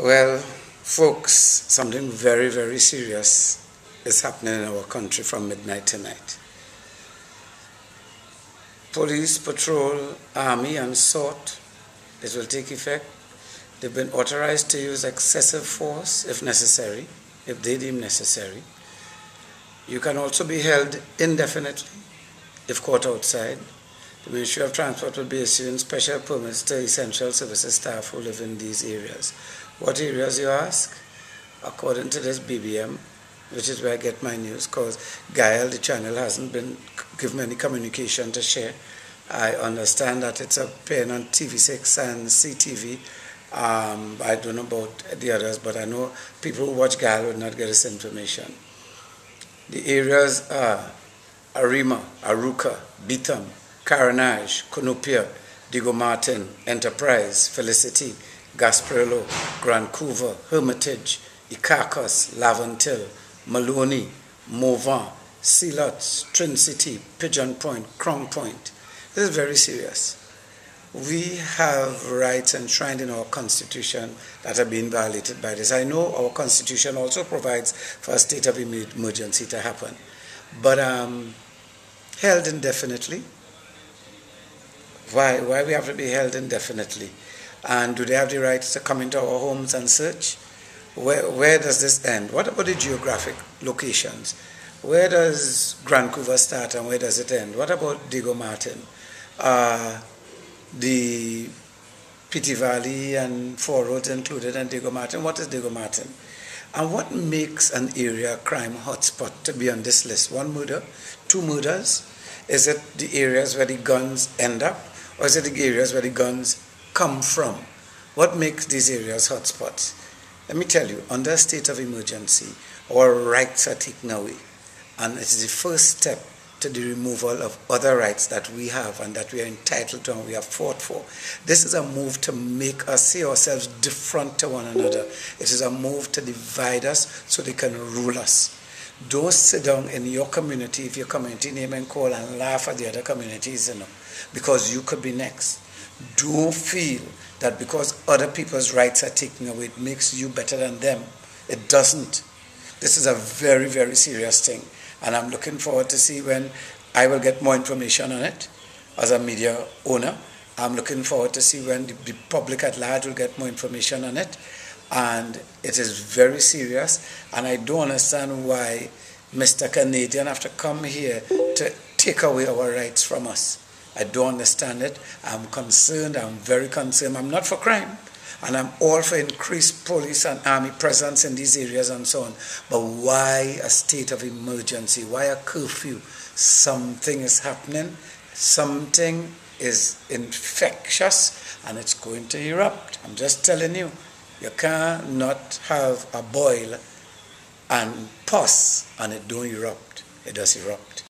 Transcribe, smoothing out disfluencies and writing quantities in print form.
Well, folks, something very, very serious is happening in our country from midnight tonight. Police, patrol, army, and SWOT, it will take effect. They've been authorized to use excessive force if necessary, if they deem necessary. You can also be held indefinitely if caught outside. The Ministry of Transport will be issuing special permits to essential services staff who live in these areas. What areas, you ask? According to this BBM, which is where I get my news, because Gael, the channel, hasn't been given any communication to share. I understand that it's appearing on TV6 and CTV. I don't know about the others, but I know people who watch Gael would not get this information. The areas are Arima, Aruka, Bitham, Caranage, Cunupia, Diego Martin, Enterprise, Felicity, Gasparilla, Grand Couva, Hermitage, Icacos, Laventil, Maloney, Morvan, Sealots, Trin City, Pigeon Point, Crown Point. This is very serious. We have rights enshrined in our Constitution that are being violated by this. I know our Constitution also provides for a state of emergency to happen, but held indefinitely. Why we have to be held indefinitely? And do they have the right to come into our homes and search? Where does this end? What about the geographic locations? Where does Grand Couva start and where does it end? What about Diego Martin? The Pity Valley and Four Roads included in Diego Martin. What is Diego Martin? And what makes an area a crime hotspot to be on this list? One murder? Two murders? Is it the areas where the guns end up? Or is it the areas where the guns come from? What makes these areas hotspots? Let me tell you, under a state of emergency, our rights are taken away. And it is the first step to the removal of other rights that we have and that we are entitled to and we have fought for. This is a move to make us see ourselves different to one another. It is a move to divide us so they can rule us. Don't sit down in your community, if your community name and call, and laugh at the other communities, because you could be next. Don't feel that because other people's rights are taken away, it makes you better than them. It doesn't. This is a very, very serious thing. And I'm looking forward to see when I will get more information on it as a media owner. I'm looking forward to see when the public at large will get more information on it. And it is very serious. And I don't understand why Mr. Canadian have to come here to take away our rights from us. I don't understand it. I'm concerned. I'm very concerned. I'm not for crime. And I'm all for increased police and army presence in these areas and so on. But why a state of emergency? Why a curfew? Something is happening. Something is infectious and it's going to erupt. I'm just telling you. You cannot have a boil and pus and it don't erupt. It does erupt.